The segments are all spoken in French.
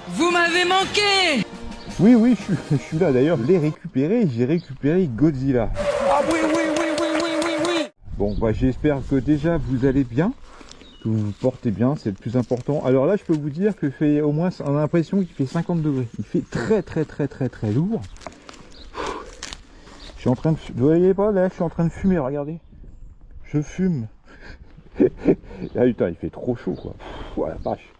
Vous m'avez manqué. Oui, oui, je suis là d'ailleurs. Je l'ai récupéré, j'ai récupéré Godzilla. Ah oui, oui, oui, oui, oui, oui, oui. Bon, bah j'espère que déjà vous allez bien, que vous vous portez bien, c'est le plus important. Alors là, je peux vous dire que fait au moins, on a l'impression qu'il fait 50 degrés. Il fait très lourd. Je suis en train de, vous voyez pas là, je suis en train de fumer, regardez. Je fume. Ah putain, il fait trop chaud quoi. Oh la vache.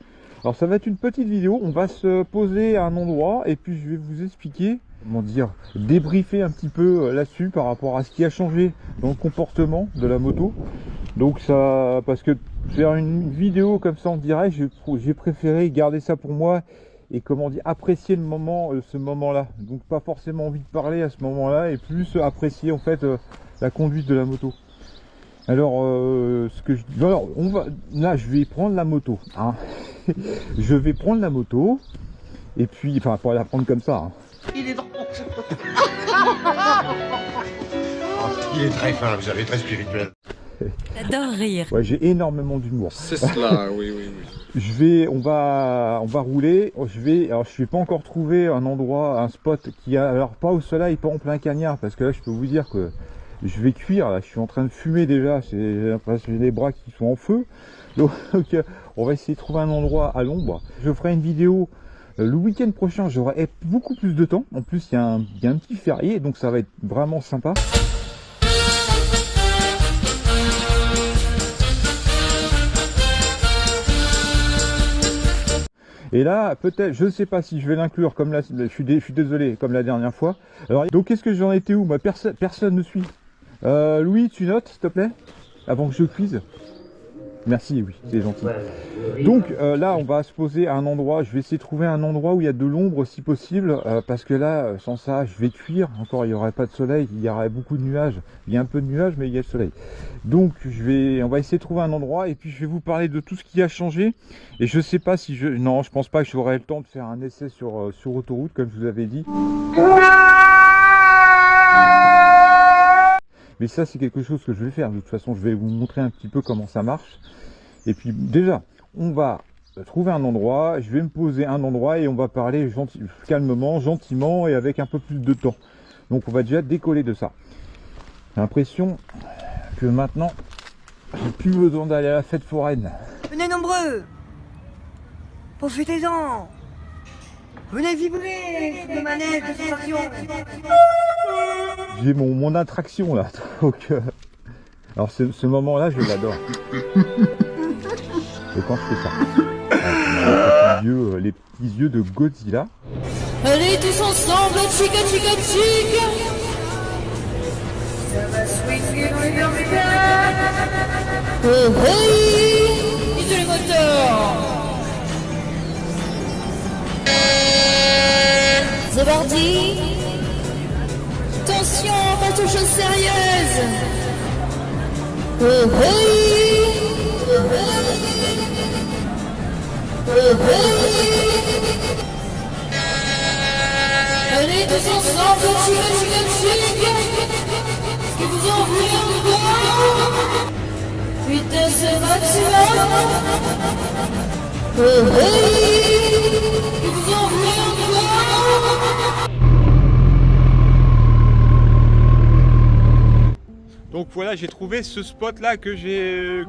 Alors ça va être une petite vidéo, on va se poser à un endroit et puis je vais vous expliquer, comment dire, débriefer un petit peu là-dessus par rapport à ce qui a changé dans le comportement de la moto. Donc ça, parce que faire une vidéo comme ça en direct, j'ai préféré garder ça pour moi et comment dire, apprécier le moment, ce moment-là. Donc pas forcément envie de parler à ce moment-là et plus apprécier en fait la conduite de la moto. Alors, ce que je dis, alors, on va, là, je vais prendre la moto, hein. Je vais prendre la moto, et puis, enfin, pour la prendre comme ça, hein. Il est drôle. Il est très fin, vous savez, très spirituel. J'adore rire. Ouais, j'ai énormément d'humour. C'est cela, oui, oui, oui. On va rouler. Alors, je vais pas encore trouver un endroit, un spot qui a, alors pas au soleil, pas en plein cagnard, parce que là, je peux vous dire que je vais cuire, là, je suis en train de fumer déjà, j'ai l'impression que j'ai les bras qui sont en feu. Donc on va essayer de trouver un endroit à l'ombre. Je ferai une vidéo le week-end prochain, j'aurai beaucoup plus de temps. En plus, il y a un petit férié, donc ça va être vraiment sympa. Et là, peut-être, je ne sais pas si je vais l'inclure comme là, je suis désolé, comme la dernière fois. Alors, donc, qu'est-ce que j'en étais où? Bah, personne ne suit. Louis, tu notes, s'il te plaît, avant que je cuise. Merci, oui, c'est gentil. Donc là, on va se poser à un endroit. Je vais essayer de trouver un endroit où il y a de l'ombre, si possible, parce que là, sans ça, je vais cuire. Encore, il n'y aurait pas de soleil, il y aurait beaucoup de nuages. Il y a un peu de nuages, mais il y a le soleil. Donc, on va essayer de trouver un endroit, et puis je vais vous parler de tout ce qui a changé. Et je sais pas si non, je pense pas que j'aurai le temps de faire un essai sur autoroute, comme je vous avais dit. Mais ça, c'est quelque chose que je vais faire. De toute façon, je vais vous montrer un petit peu comment ça marche. Et puis, déjà, on va trouver un endroit. Je vais me poser à un endroit et on va parler calmement, gentiment et avec un peu plus de temps. Donc, on va déjà décoller de ça. J'ai l'impression que maintenant, j'ai plus besoin d'aller à la fête foraine. Venez nombreux. Profitez-en. Venez vibrer de manette de sensation. J'ai mon attraction là. Donc, alors ce moment-là, je l'adore. Et quand je fais ça, les petits yeux de Godzilla. Allez tous ensemble, chica chica chica. Ça va swinguer dans les verticales. Oh hey, et les moteurs. C'est parti. Attention, pas de choses sérieuses. Oh hey, oh hey, oh hey. Allez tous ensemble, chica chica chica. Est-ce que vous en voulez encore? Vitesse maximum. Oh hey, est-ce que vous en voulez encore? Donc voilà, j'ai trouvé ce spot là que j'aime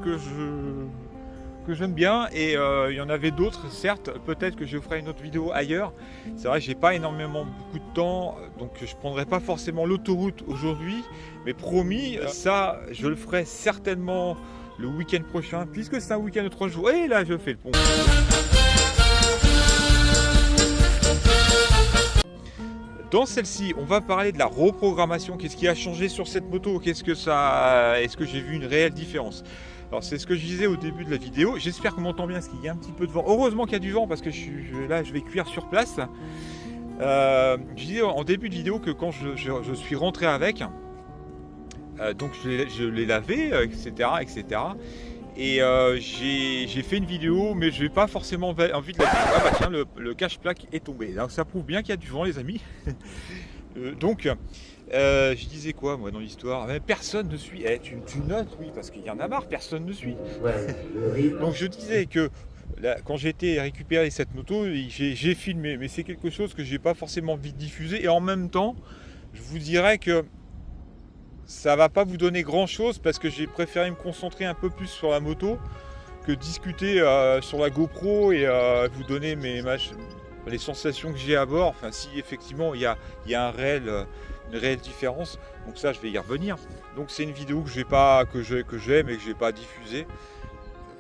bien, et il y en avait d'autres, certes. Peut-être que je ferai une autre vidéo ailleurs. C'est vrai que j'ai pas énormément beaucoup de temps, donc je prendrai pas forcément l'autoroute aujourd'hui, mais promis, ça je le ferai certainement le week-end prochain, puisque c'est un week-end de 3 jours. Et là je fais le pont. Dans celle-ci, on va parler de la reprogrammation. Qu'est-ce qui a changé sur cette moto? Est-ce que j'ai vu une réelle différence? Alors c'est ce que je disais au début de la vidéo. J'espère qu'on m'entend bien, parce qu'il y a un petit peu de vent. Heureusement qu'il y a du vent, parce que là je vais cuire sur place. Je disais en début de vidéo que quand je suis rentré avec, donc je l'ai lavé, etc. Et j'ai fait une vidéo, mais je n'ai pas forcément envie de la dire. Ah bah tiens, le cache-plaque est tombé. Donc ça prouve bien qu'il y a du vent, les amis. Donc, je disais quoi, moi, dans l'histoire? Personne ne suit. Tu notes, oui, parce qu'il y en a marre, personne ne suit. Ouais, donc je disais que là, quand j'ai été récupérer cette moto, j'ai filmé, mais c'est quelque chose que j'ai pas forcément envie de diffuser. Et en même temps, je vous dirais que ça va pas vous donner grand chose parce que j'ai préféré me concentrer un peu plus sur la moto que discuter sur la GoPro et vous donner les sensations que j'ai à bord. Enfin, si effectivement il y a une réelle différence, donc ça je vais y revenir. Donc c'est une vidéo que j'aime et que j'ai pas diffusée.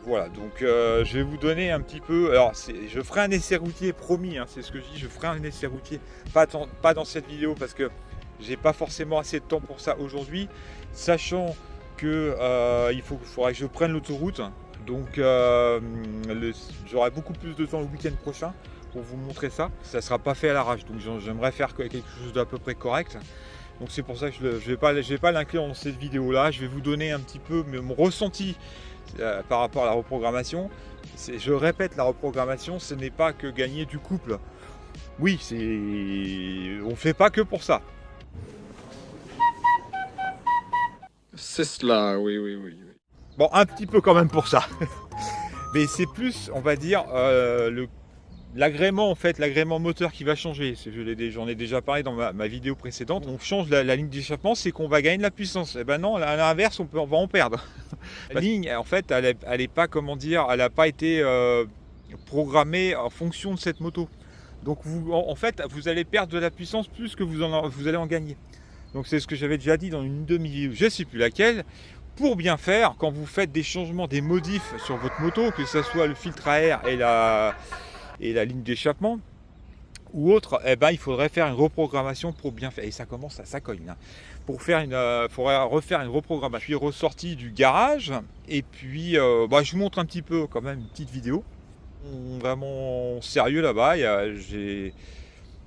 Voilà, donc je vais vous donner un petit peu. Alors je ferai un essai routier, promis, hein, c'est ce que je dis, je ferai un essai routier, pas dans cette vidéo parce que j'ai pas forcément assez de temps pour ça aujourd'hui, sachant que faudra que je prenne l'autoroute. Donc j'aurai beaucoup plus de temps le week-end prochain pour vous montrer ça. Ça ne sera pas fait à l'arrache, donc j'aimerais faire quelque chose d'à peu près correct. Donc c'est pour ça que je ne vais pas l'inclure dans cette vidéo là. Je vais vous donner un petit peu mon ressenti par rapport à la reprogrammation. Je répète, la reprogrammation, ce n'est pas que gagner du couple. Oui, on ne fait pas que pour ça. C'est cela, oui. Bon, un petit peu quand même pour ça. Mais c'est plus, on va dire, l'agrément en fait, l'agrément moteur qui va changer. J'en ai déjà parlé dans ma vidéo précédente. On change la ligne d'échappement, c'est qu'on va gagner de la puissance. Et ben non, à l'inverse, on va en perdre. La ligne, en fait, elle est pas, comment dire, elle n'a pas été programmée en fonction de cette moto. Donc en fait, vous allez perdre de la puissance plus que vous allez en gagner. Donc c'est ce que j'avais déjà dit dans une demi-vidéo, je ne sais plus laquelle. Pour bien faire, quand vous faites des changements, des modifs sur votre moto, que ce soit le filtre à air et la ligne d'échappement ou autre, eh ben, il faudrait faire une reprogrammation pour bien faire. Et ça commence à ça cogne. Hein. Il faudrait refaire une reprogrammation. Je suis ressorti du garage et puis je vous montre un petit peu quand même une petite vidéo. Vraiment sérieux là-bas, il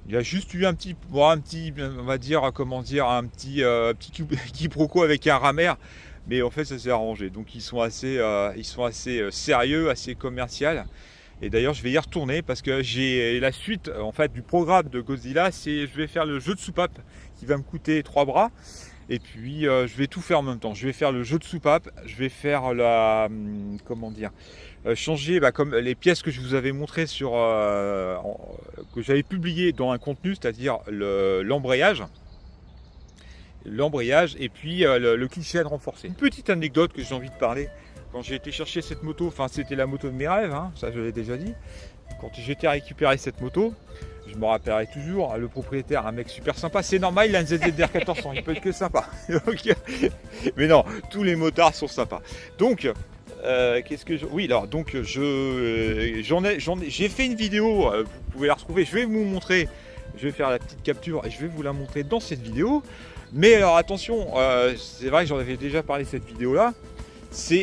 y a juste eu un petit, on va dire, comment dire, un petit quiproquo avec un rameur. Mais en fait, ça s'est arrangé. Donc, ils sont assez sérieux, assez commercial. Et d'ailleurs, je vais y retourner parce que j'ai la suite en fait du programme de Godzilla. Je vais faire le jeu de soupape qui va me coûter 3 bras. Et puis, je vais tout faire en même temps. Je vais faire le jeu de soupape. Je vais faire changer comme les pièces que je vous avais montrées que j'avais publiées dans un contenu, c'est-à-dire l'embrayage. Et puis le cliché renforcé. Une petite anecdote que j'ai envie de parler. Quand j'ai été chercher cette moto, enfin c'était la moto de mes rêves, hein, ça je l'ai déjà dit. Quand j'étais à récupérer cette moto, je me rappellerai toujours, le propriétaire, un mec super sympa. C'est normal, il a une ZZR 1400, il peut être que sympa. Mais non, tous les motards sont sympas. Donc, j'ai fait une vidéo, vous pouvez la retrouver, je vais vous montrer, je vais faire la petite capture et je vais vous la montrer dans cette vidéo. Mais alors attention, c'est vrai que j'en avais déjà parlé de cette vidéo là.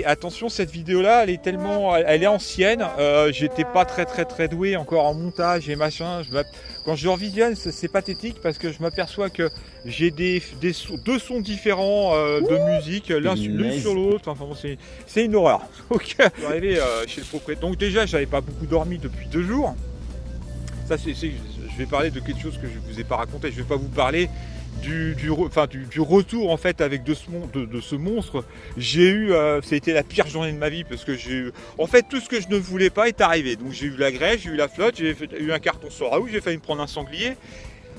Attention, cette vidéo là, elle est ancienne. J'étais pas très doué encore en montage et machin. Quand je revisionne, c'est pathétique parce que je m'aperçois que j'ai deux sons différents de musique, l'un sur l'autre. Enfin bon, c'est une horreur. Donc, je suis arrivé chez le propriétaire. Donc déjà, j'avais pas beaucoup dormi depuis 2 jours. Ça, je vais parler de quelque chose que je vous ai pas raconté. Je vais pas vous parler du retour en fait avec de ce monstre. J'ai eu, ça a été la pire journée de ma vie parce que j'ai eu, en fait, tout ce que je ne voulais pas est arrivé. Donc j'ai eu la grêle, j'ai eu la flotte, j'ai eu un carton sur la roue, j'ai failli me prendre un sanglier,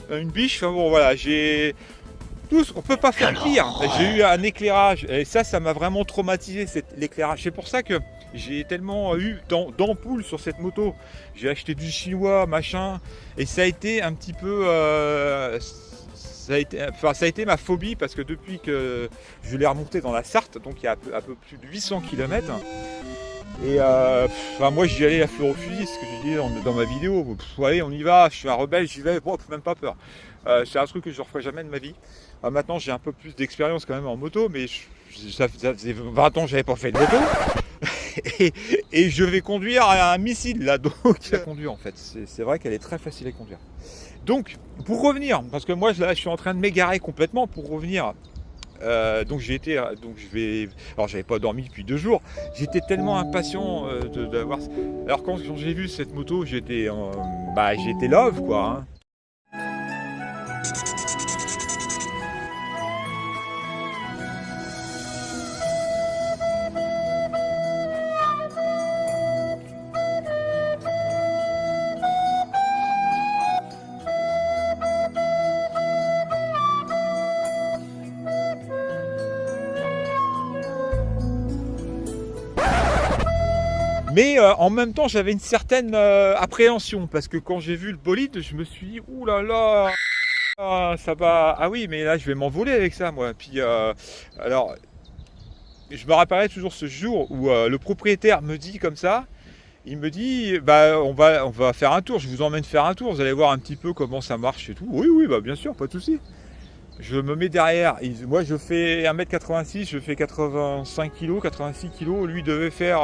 une biche. Enfin bon, voilà, on peut pas faire pire. J'ai eu un éclairage et ça m'a vraiment traumatisé, l'éclairage. C'est pour ça que j'ai tellement eu d'ampoules sur cette moto. J'ai acheté du chinois, machin, et ça a été un petit peu ça a été ma phobie parce que depuis que je l'ai remonté dans la Sarthe, donc il y a un peu plus de 800 km, et moi j'y allais à fleur au fusil, ce que j'ai dit dans ma vidéo. Allez, on y va, je suis un rebelle, j'y vais, même pas peur. C'est un truc que je ne referai jamais de ma vie. Maintenant j'ai un peu plus d'expérience quand même en moto, mais ça faisait 20 ans que j'avais pas fait de moto. et je vais conduire un missile là, donc à conduire en fait. C'est vrai qu'elle est très facile à conduire. Donc, pour revenir, parce que moi là, je suis en train de m'égarer complètement. Pour revenir, j'avais pas dormi depuis 2 jours. J'étais tellement impatient d'avoir. Alors quand j'ai vu cette moto, j'étais love quoi. Hein. Mais en même temps, j'avais une certaine appréhension parce que quand j'ai vu le bolide, je me suis dit ouh là là, ça va. Ah oui, mais là, je vais m'envoler avec ça, moi. Puis alors, je me rappellerai toujours ce jour où le propriétaire me dit comme ça. Il me dit, bah on va faire un tour. Je vous emmène faire un tour. Vous allez voir un petit peu comment ça marche et tout. Oui, oui, bah bien sûr, pas de souci. Je me mets derrière. Moi, je fais 1m86, je fais 85 kg, 86 kg. Lui devait faire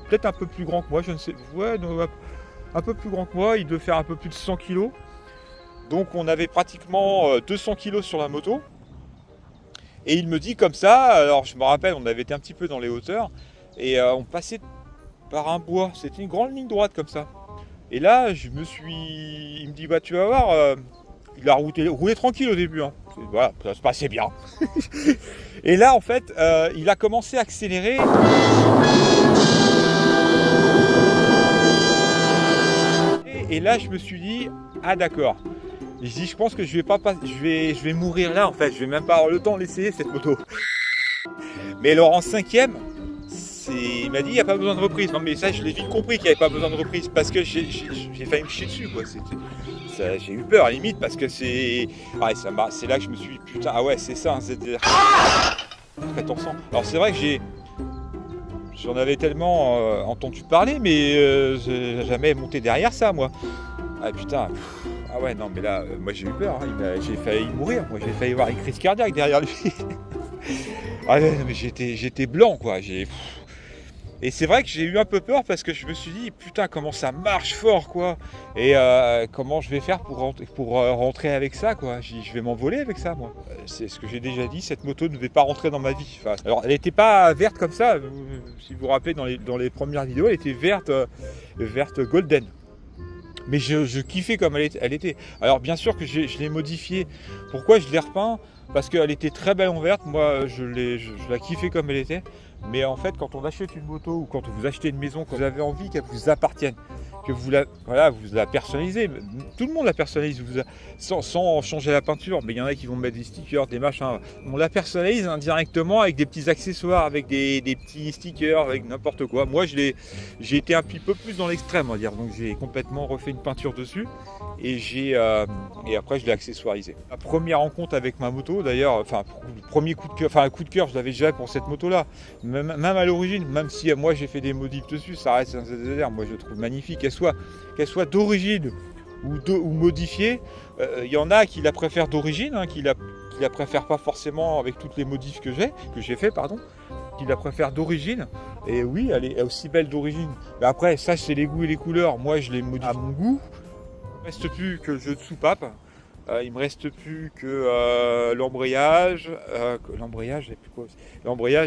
peut-être un peu plus grand que moi, je ne sais. Ouais, non, un peu plus grand que moi. Il devait faire un peu plus de 100 kg. Donc, on avait pratiquement 200 kg sur la moto. Et il me dit comme ça. Alors, je me rappelle, on avait été un petit peu dans les hauteurs. Et on passait par un bois. C'était une grande ligne droite comme ça. Et là, il me dit, bah, tu vas voir. Il a roulé tranquille au début, hein. Voilà, ça se passait bien. Et là, en fait, il a commencé à accélérer. Et là, je me suis dit, ah d'accord. Je dis, je pense que je vais mourir là, en fait. Je vais même pas avoir le temps d'essayer cette moto. Mais alors en 5e, il m'a dit, il n'y a pas besoin de reprise. Non, mais ça, je l'ai vite compris qu'il n'y avait pas besoin de reprise parce que j'ai failli me chier dessus, quoi. J'ai eu peur, limite, parce que c'est là que je me suis dit, putain, ah ouais, c'est ça, c'est-à-dire... Attention. Alors, c'est vrai que j'en avais tellement entendu parler, mais j'ai jamais monté derrière ça, moi. Ah putain, ah ouais, non, mais là, moi j'ai eu peur, hein. J'ai failli mourir, moi, j'ai failli avoir une crise cardiaque derrière lui. Ah ouais, mais j'étais blanc, quoi. Et c'est vrai que j'ai eu un peu peur parce que je me suis dit, putain, comment ça marche fort, quoi. Et comment je vais faire pour rentrer avec ça, quoi. Je vais m'envoler avec ça, moi. C'est ce que j'ai déjà dit, cette moto ne devait pas rentrer dans ma vie. Enfin, alors, elle n'était pas verte comme ça. Si vous vous rappelez, dans les premières vidéos, elle était verte golden. Mais je kiffais comme elle était. Alors, bien sûr que je l'ai modifiée. Pourquoi je l'ai repeint? Parce qu'elle était très belle en verte. Moi, je la kiffais comme elle était. Mais en fait, quand on achète une moto ou quand vous achetez une maison, quand vous avez envie qu'elle vous appartienne, que vous la personnalisez, tout le monde la personnalise sans changer la peinture, mais il y en a qui vont mettre des stickers, des machins. On la personnalise indirectement avec des petits accessoires, avec des petits stickers, avec n'importe quoi. Moi, j'ai été un petit peu plus dans l'extrême, on va dire. Donc, j'ai complètement refait une peinture dessus et après, je l'ai accessoirisé. La première rencontre avec ma moto, d'ailleurs, enfin, le premier coup de cœur, je l'avais déjà pour cette moto-là. Même à l'origine, même si moi j'ai fait des modifs dessus, ça reste un ZZR, moi je trouve magnifique, qu'elle soit d'origine ou modifiée. Il y en a qui la préfèrent d'origine, hein, qui la préfèrent pas forcément avec toutes les modifs que j'ai fait, qui la préfèrent d'origine. Et oui, elle est aussi belle d'origine. Mais après, ça c'est les goûts et les couleurs. Moi je les modifie à mon goût. Il ne reste plus que le jeu de soupape. Il me reste plus que l'embrayage,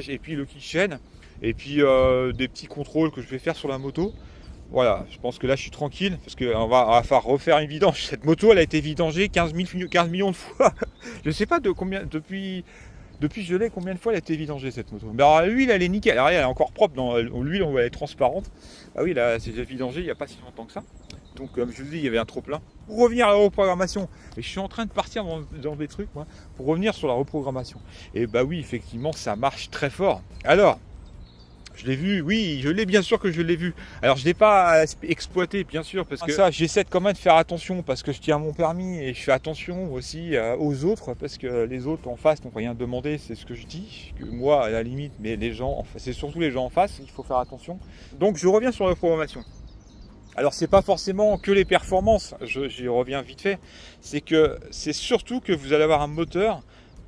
et puis le kitchen, et puis des petits contrôles que je vais faire sur la moto. Voilà, je pense que là je suis tranquille parce qu'on va refaire une vidange. Cette moto, elle a été vidangée 15 millions de fois. Je ne sais pas depuis je l'ai, combien de fois elle a été vidangée cette moto. Mais alors l'huile, elle est nickel. Alors, elle est encore propre, l'huile elle est transparente. Ah oui, là c'est déjà vidangé il n'y a pas si longtemps que ça. Donc comme je vous dis, il y avait un trop plein. Pour revenir à la reprogrammation, et je suis en train de partir dans des trucs, moi, pour revenir sur la reprogrammation. Et bah oui, effectivement, ça marche très fort. Alors, je l'ai vu, oui, bien sûr que je l'ai vu. Alors je ne l'ai pas exploité, bien sûr, parce que ça, j'essaie quand même de faire attention, parce que je tiens mon permis, et je fais attention aussi aux autres, parce que les autres en face n'ont rien demandé, c'est ce que je dis. Que moi, à la limite, mais les gens, c'est surtout les gens en face, il faut faire attention. Donc je reviens sur la reprogrammation. Alors c'est pas forcément que les performances, j'y reviens vite fait, c'est surtout que vous allez avoir un moteur,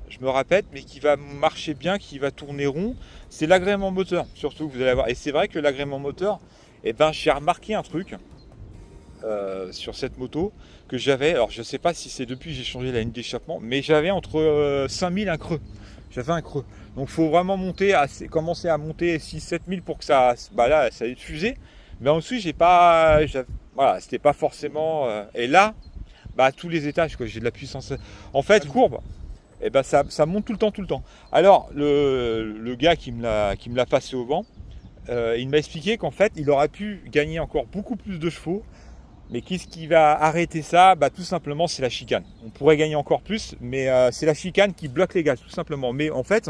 je me répète, mais qui va marcher bien, qui va tourner rond, c'est l'agrément moteur, surtout que vous allez avoir. Et c'est vrai que l'agrément moteur, j'ai remarqué un truc sur cette moto que j'avais, alors je sais pas si c'est depuis que j'ai changé la ligne d'échappement, mais j'avais entre 5000 un creux, j'avais un creux. Donc il faut vraiment commencer à monter 6-7 000 pour que ça ait fusé. Mais ensuite, voilà, c'était pas forcément. Et là, tous les étages, quoi, j'ai de la puissance. En fait, courbe, ça monte tout le temps. Alors, le gars qui me l'a passé au vent, il m'a expliqué qu'en fait, il aurait pu gagner encore beaucoup plus de chevaux. Mais qu'est-ce qui va arrêter ça? Tout simplement, c'est la chicane. On pourrait gagner encore plus, mais c'est la chicane qui bloque les gaz, tout simplement. Mais en fait,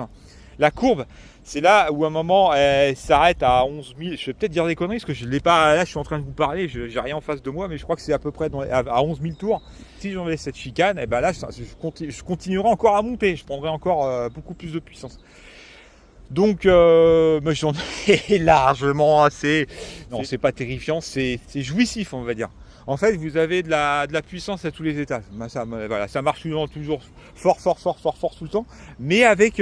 la courbe, c'est là où à un moment elle s'arrête à 11 000. Je vais peut-être dire des conneries parce que je l'ai pas. Là, je suis en train de vous parler, j'ai rien en face de moi, mais je crois que c'est à peu près à 11 000 tours. Si j'enlève cette chicane, et ben là, je continuerai encore à monter. Je prendrai encore beaucoup plus de puissance. Donc, mais j'en ai largement assez. Non, c'est pas terrifiant, c'est jouissif, on va dire. En fait, vous avez de la puissance à tous les étages. Voilà, ça marche toujours fort tout le temps. Mais avec...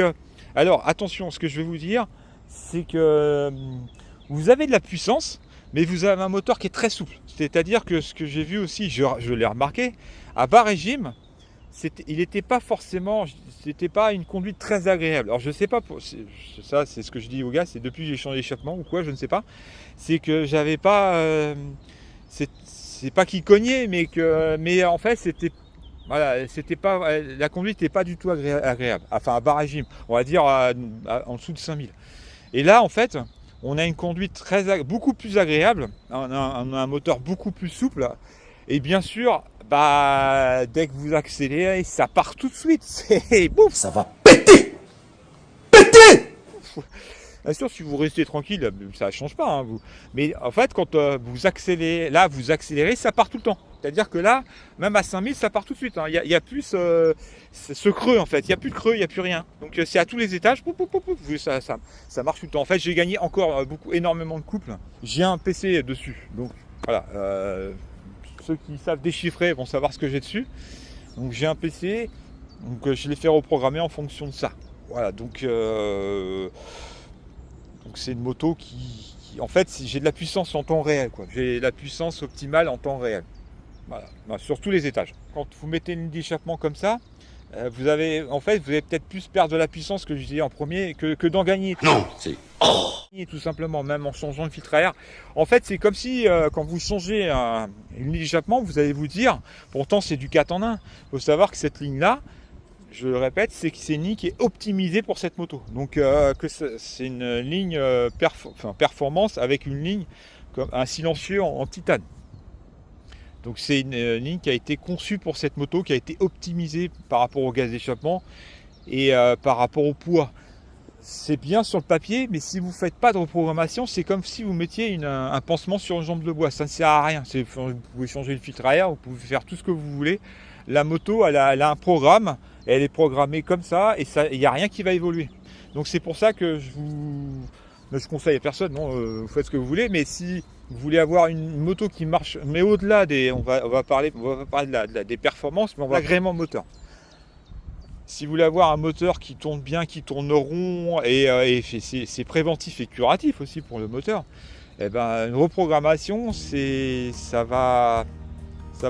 alors, attention, ce que je vais vous dire, c'est que vous avez de la puissance, mais vous avez un moteur qui est très souple. C'est-à-dire que ce que j'ai vu aussi, je l'ai remarqué, à bas régime, il n'était pas forcément... C'était pas une conduite très agréable. Alors, je sais pas, ça, c'est ce que je dis aux gars, c'est depuis que j'ai changé d'échappement ou quoi, je ne sais pas. C'est que j'avais pas... c'est pas qu'il cognait, mais en fait c'était pas, la conduite n'était pas du tout agréable, enfin à bas régime, on va dire en dessous de 5000. Et là en fait on a une conduite beaucoup plus agréable, on a un moteur beaucoup plus souple, et bien sûr dès que vous accélérez ça part tout de suite, c'est boum, ça va péter. Bien sûr, si vous restez tranquille, ça ne change pas. Hein, vous. Mais en fait, quand vous accélérez, ça part tout le temps. C'est-à-dire que là, même à 5000, ça part tout de suite. Hein. Il y a plus ce creux, en fait. Il n'y a plus de creux, il n'y a plus rien. Donc c'est à tous les étages, ça marche tout le temps. En fait, j'ai gagné encore énormément de couples. J'ai un PC dessus. Donc voilà, ceux qui savent déchiffrer vont savoir ce que j'ai dessus. Donc j'ai un PC, donc je l'ai fait reprogrammer en fonction de ça. Voilà, donc c'est une moto qui en fait, j'ai de la puissance en temps réel, quoi. J'ai la puissance optimale en temps réel. Voilà, sur tous les étages. Quand vous mettez une ligne d'échappement comme ça, vous allez peut-être plus perdre de la puissance que je disais en premier que d'en gagner. Non, c'est... Tout simplement, même en changeant le filtre à air. En fait, c'est comme si quand vous changez une ligne d'échappement, vous allez vous dire, pourtant c'est du 4 en 1. Il faut savoir que cette ligne-là, je le répète, c'est une ligne qui est optimisée pour cette moto. Donc que c'est une ligne performance avec une ligne comme un silencieux en titane. Donc c'est une ligne qui a été conçue pour cette moto, qui a été optimisée par rapport au gaz d'échappement et par rapport au poids. C'est bien sur le papier, mais si vous ne faites pas de reprogrammation, c'est comme si vous mettiez un pansement sur une jambe de bois. Ça ne sert à rien. Vous pouvez changer le filtre à air, vous pouvez faire tout ce que vous voulez. La moto, elle a un programme, elle est programmée comme ça, et il n'y a rien qui va évoluer. Donc c'est pour ça que je conseille à personne, non, vous faites ce que vous voulez, mais si vous voulez avoir une moto qui marche, mais au-delà on va parler des performances, mais on va l'agrément moteur. Si vous voulez avoir un moteur qui tourne bien, qui tourne rond, et c'est préventif et curatif aussi pour le moteur, eh ben, une reprogrammation, ça va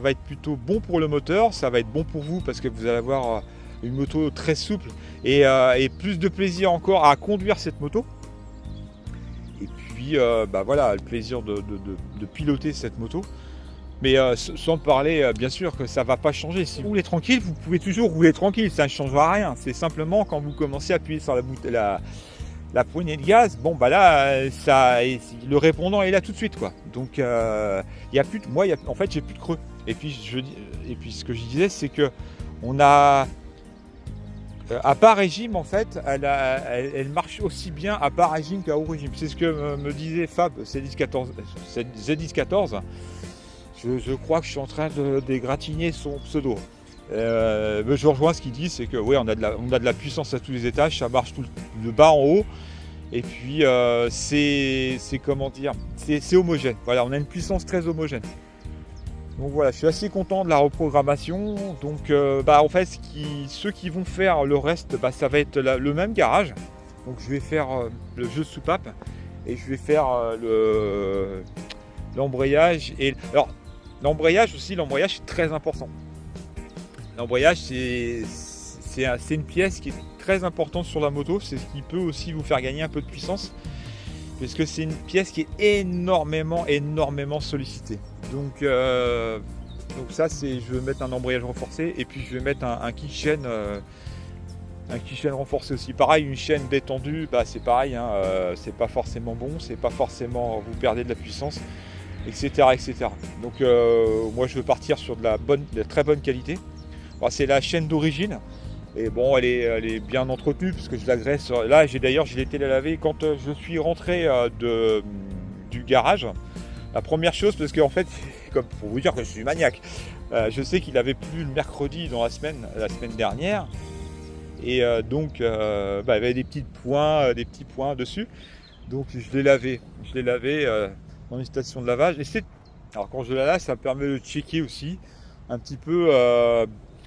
être plutôt bon pour le moteur, ça va être bon pour vous parce que vous allez avoir une moto très souple et plus de plaisir encore à conduire cette moto. Et puis voilà, le plaisir de piloter cette moto. Mais sans parler, bien sûr que ça ne va pas changer. Si vous roulez tranquille, vous pouvez toujours rouler tranquille, ça ne changera rien. C'est simplement quand vous commencez à appuyer sur la poignée de gaz, bon bah là, le répondant est là tout de suite, quoi. Donc y a plus de, en fait j'ai plus de creux. Et puis ce que je disais, c'est que on a à bas régime, en fait, elle marche aussi bien à bas régime qu'à haut régime. C'est ce que me disait Fab Z1014. Je crois que je suis en train de dégratigner son pseudo. Je rejoins ce qu'il dit, c'est que oui, on a de la puissance à tous les étages, ça marche de bas en haut. Et puis c'est comment dire, c'est homogène. Voilà, on a une puissance très homogène. Donc voilà, je suis assez content de la reprogrammation. Donc en fait, ceux qui vont faire le reste, ça va être le même garage. Donc je vais faire le jeu de soupape et je vais faire l'embrayage. Alors l'embrayage aussi, c'est très important. L'embrayage, c'est une pièce qui est très importante sur la moto. C'est ce qui peut aussi vous faire gagner un peu de puissance, parce que c'est une pièce qui est énormément sollicitée. Donc ça, je vais mettre un embrayage renforcé et puis je vais mettre un kit chaîne renforcé aussi. Pareil, une chaîne détendue, c'est pareil, hein, c'est pas forcément bon, c'est pas forcément, vous perdez de la puissance, etc. Donc moi je veux partir sur de la très bonne qualité. Alors, c'est la chaîne d'origine. Et bon, elle est bien entretenue parce que je la graisse. Là, j'ai été la laver quand je suis rentré du garage. La première chose, parce qu'en fait, comme pour vous dire que je suis maniaque, je sais qu'il avait plu le mercredi dans la semaine dernière. Et donc, il y avait des petits points dessus. Donc, je l'ai lavé dans une station de lavage. Et alors, quand je la lave, ça me permet de checker aussi un petit peu.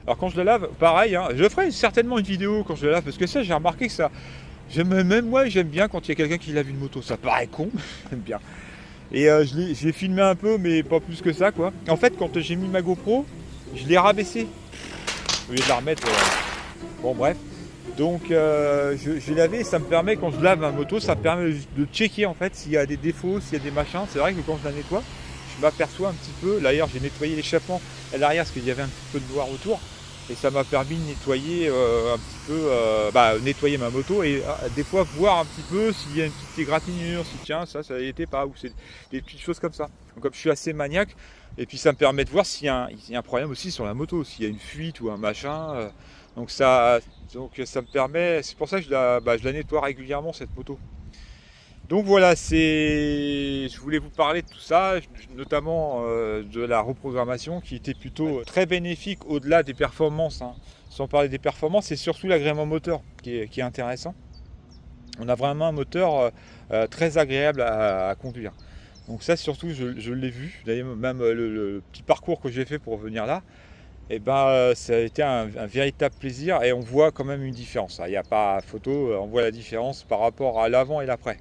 Alors, quand je la lave, pareil, hein, je ferai certainement une vidéo quand je la lave, parce que ça, j'ai remarqué que ça. Même moi, j'aime bien quand il y a quelqu'un qui lave une moto. Ça paraît con, j'aime bien. Et j'ai filmé un peu, mais pas plus que ça, quoi. En fait, quand j'ai mis ma GoPro, je l'ai rabaissée au lieu de la remettre. Bon, bref. Donc, j'ai lavé et ça me permet, quand je lave ma moto, ça me permet de checker en fait s'il y a des défauts, s'il y a des machins. C'est vrai que quand je la nettoie, je m'aperçois un petit peu. D'ailleurs, j'ai nettoyé l'échappement à l'arrière parce qu'il y avait un petit peu de noir autour. Et ça m'a permis de nettoyer un petit peu, nettoyer ma moto et des fois voir un petit peu s'il y a une petite égratignure, si tiens, ça y était pas, ou c'est des petites choses comme ça. Donc, comme je suis assez maniaque, et puis ça me permet de voir s'il y a un problème aussi sur la moto, s'il y a une fuite ou un machin. Donc ça me permet, c'est pour ça que je la nettoie régulièrement, cette moto. Donc voilà, je voulais vous parler de tout ça, notamment de la reprogrammation qui était plutôt très bénéfique au-delà des performances. Hein. Sans parler des performances, c'est surtout l'agrément moteur qui est intéressant. On a vraiment un moteur très agréable à conduire. Donc ça surtout, je l'ai vu, d'ailleurs même le petit parcours que j'ai fait pour venir là, ça a été un véritable plaisir et on voit quand même une différence. Il n'y a pas photo, on voit la différence par rapport à l'avant et l'après.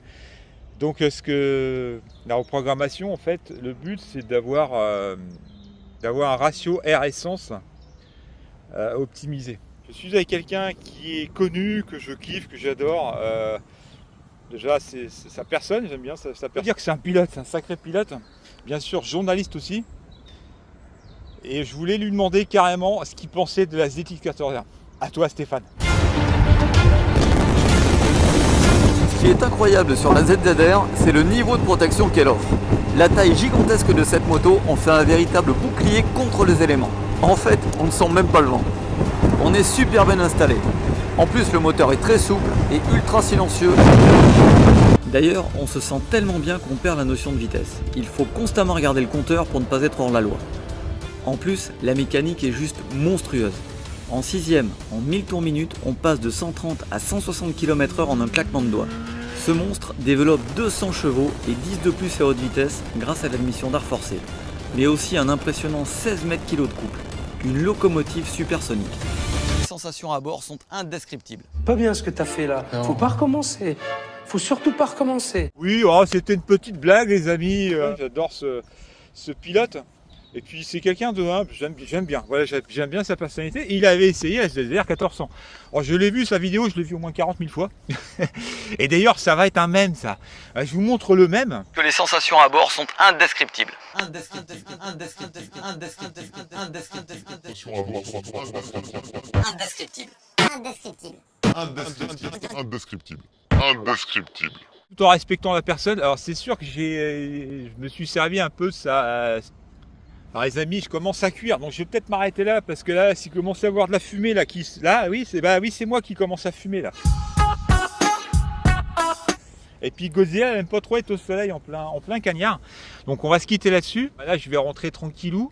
Donc la reprogrammation, en fait, le but c'est d'avoir un ratio air-essence optimisé. Je suis avec quelqu'un qui est connu, que je kiffe, que j'adore. Déjà, c'est sa personne, j'aime bien sa personne. Dire que c'est un pilote, c'est un sacré pilote. Bien sûr, journaliste aussi. Et je voulais lui demander carrément ce qu'il pensait de la ZX14R. À toi, Stéphane. Ce qui est incroyable sur la ZZR, c'est le niveau de protection qu'elle offre. La taille gigantesque de cette moto en fait un véritable bouclier contre les éléments. En fait, on ne sent même pas le vent. On est super bien installé. En plus, le moteur est très souple et ultra silencieux. D'ailleurs, on se sent tellement bien qu'on perd la notion de vitesse. Il faut constamment regarder le compteur pour ne pas être hors la loi. En plus, la mécanique est juste monstrueuse. En 6ème, en 1000 tours minute, on passe de 130 à 160 km/h en un claquement de doigts. Ce monstre développe 200 chevaux et 10 de plus à haute vitesse grâce à l'admission d'air forcé, mais aussi un impressionnant 16 mètres kg de couple, une locomotive supersonique. Les sensations à bord sont indescriptibles. Pas bien ce que t'as fait là, faut pas recommencer. Faut surtout pas recommencer. Oui, c'était une petite blague les amis, j'adore ce pilote. Et puis c'est quelqu'un de humble, j'aime bien. Voilà, j'aime bien sa personnalité. Il avait essayé la ZZR 1400. Alors je l'ai vu sa vidéo, je l'ai vu au moins 40 000 fois. Et d'ailleurs ça va être un mème ça. Je vous montre le mème. Que les sensations à bord sont indescriptibles. Indescriptible. Tout en respectant la personne. Alors c'est sûr que je me suis servi un peu de ça. Alors les amis, je commence à cuire, donc je vais peut-être m'arrêter là parce que là, s'il commence à avoir de la fumée là, c'est moi qui commence à fumer là. Et puis Godzilla, elle n'aime pas trop être au soleil en plein cagnard, donc on va se quitter là-dessus. Là, je vais rentrer tranquillou.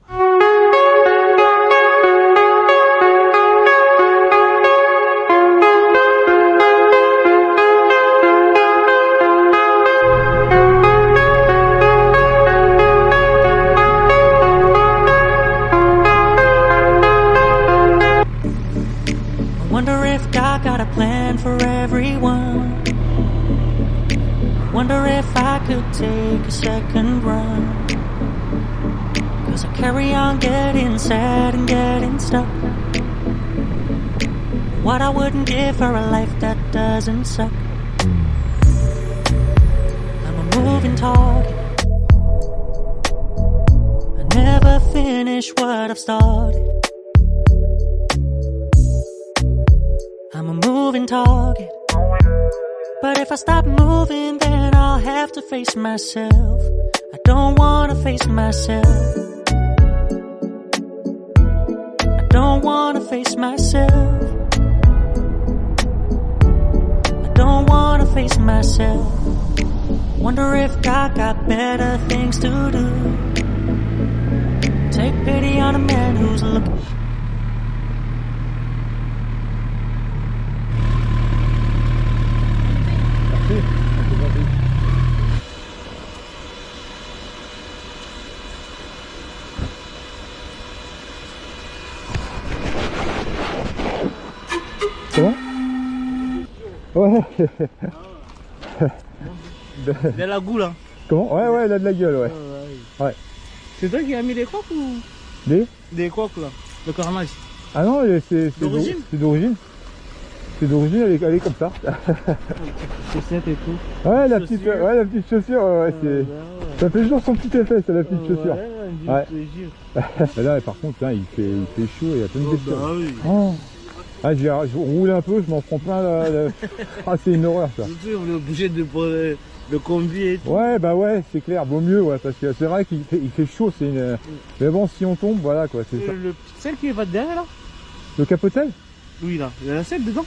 I got a plan for everyone. Wonder if I could take a second run. 'Cause I carry on getting sad and getting stuck. What I wouldn't give for a life that doesn't suck. I'm a moving target. I never finish what I've started. I'm a moving target. But if I stop moving, then I'll have to face myself. I don't wanna face myself. I don't wanna face myself. face myself. Wonder if God got better things to do. Take pity on a man who's looking. Comment? Ouais. Il a la goût là. Comment? Ouais, ouais, il a de la gueule, ouais. Ouais. C'est toi qui as mis des crocs ou? Des crocs là, le carnage. Ah non, c'est d'origine. C'est d'origine. C'est d'origine, elle est comme ça. Chaussette et tout. Ouais, la petite chaussure, ouais, c'est... Ça fait toujours son petit effet, c'est la petite chaussure. Ouais. Et là, par contre, hein, il fait chaud, il y a plein de bestioles. Bah oui. Oh. Ah, je roule un peu, je m'en prends plein là. Ah, c'est une horreur ça. Surtout, on est obligé de combi et tout. Ouais, bah ouais, c'est clair, vaut mieux, ouais, parce que c'est vrai qu'il fait chaud, c'est une... Mais bon, si on tombe, voilà quoi, c'est ça. Celle qui va derrière là? Le capotel? Oui, là, il y a la selle dedans.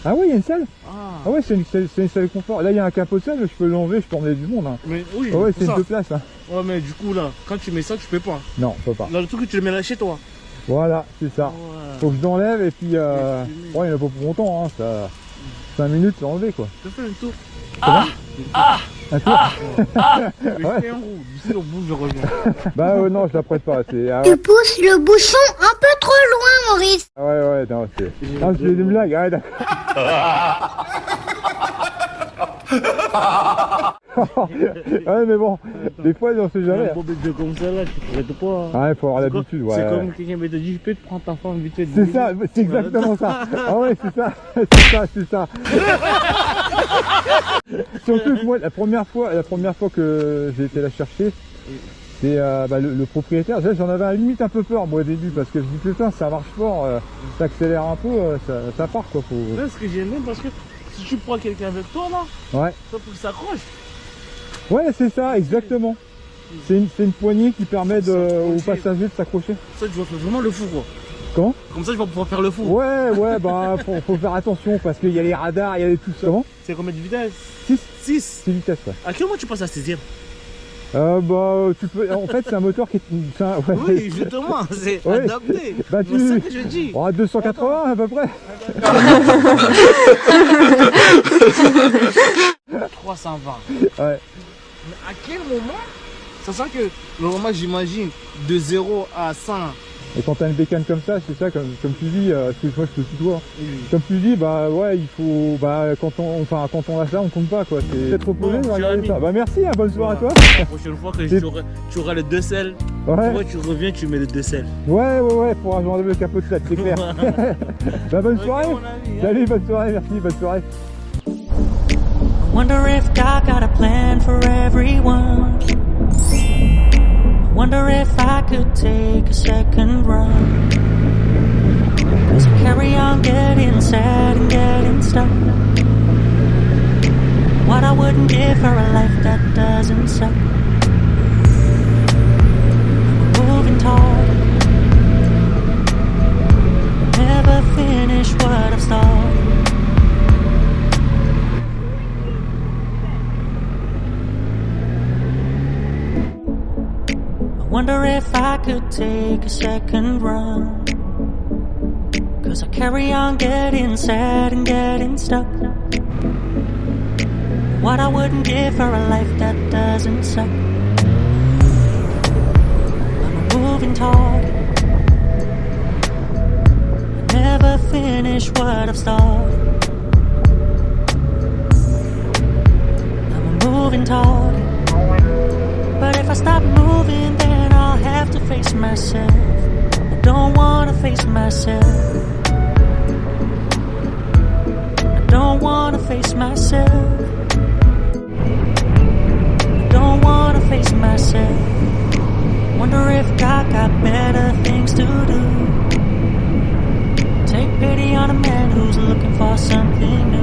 Ah oui, il y a une selle? Ah ouais, c'est une salle confort. Là, il y a un capotel, je peux l'enlever, je peux emmener du monde. Hein. Mais oui, ouais, c'est 2 places. Hein. Ouais, mais du coup, là, quand tu mets ça, tu peux pas. Non, on peut pas. Là, le truc, tu le mets là chez toi. Voilà, c'est ça. Ouais. Faut que je l'enlève et puis... ouais, il n'y en a pas pour longtemps, hein. Ça... 5 minutes, c'est enlevé, quoi. Je fais un tour. Un tour Mais je fais un roue. D'ici au bout, je reviens. Bah non, je la prête pas. Tu pousses le bouchon un peu trop loin, Maurice. Ouais, non, c'est... Ah, c'est des blagues, ouais, d'accord. Ouais, mais bon, des fois, on sait jamais. Un comme ça, là, tu pourrais pas... Ah, il faut avoir l'habitude, ouais. C'est comme quelqu'un me dit, je peux te prendre ta femme vite fait. C'est ça, c'est exactement ça. Ah ouais, c'est ça. Surtout que moi, la première fois que j'ai été la chercher, c'est le propriétaire. J'en avais à la limite un peu peur moi au début parce que je dis putain ça marche fort, ça accélère un peu, ça part quoi. C'est ce que j'aime bien parce que si tu prends quelqu'un avec toi là, ouais. ça faut qu'il s'accroche. Ouais c'est ça, exactement. C'est une poignée qui permet aux passagers de s'accrocher. Ça tu vas faire vraiment le fou quoi. Comment? Comme ça je vais pouvoir faire le fou. Ouais, bah faut faire attention parce qu'il y a les radars, il y a tout ça. Comment? C'est combien de vitesse? 6 vitesses ouais. À quel moment tu passes à 6ème? Tu peux. En fait, c'est un moteur qui est. Ouais. Oui, justement, c'est adapté. Bah, c'est ça que je dis. 280 à peu près. 320. Ouais. Mais à quel moment, sachant que normalement, j'imagine de 0 à 100. Et quand t'as une bécane comme ça, c'est ça, comme tu dis, excuse-moi, je te tutoie. Comme tu dis, bah ouais, il faut, quand on a ça, on compte pas quoi. C'est peut-être reposer, regarder ça. Bah merci, hein, bonne soirée à toi. La prochaine fois que tu auras les 2 selles, tu reviens, tu mets les 2 selles. Ouais, pour enlever le capot de ça, c'est clair. Bah bonne soirée. Salut, bonne soirée, merci, bonne soirée. I wonder if God got a plan for everyone. Wonder if I could take a second run. Cause I carry on getting sad and getting stuck. What I wouldn't give for a life that doesn't suck. I'm a moving target. Never finish what I've started. Wonder if I could take a second run. Cause I carry on getting sad and getting stuck. What I wouldn't give for a life that doesn't suck. I'm a moving target. I never finish what I've started. I'm a moving target. But if I stop moving, then I'll have to face myself. I don't wanna face myself. I don't wanna face myself. I don't wanna face myself. Wonder if God got better things to do. Take pity on a man who's looking for something new.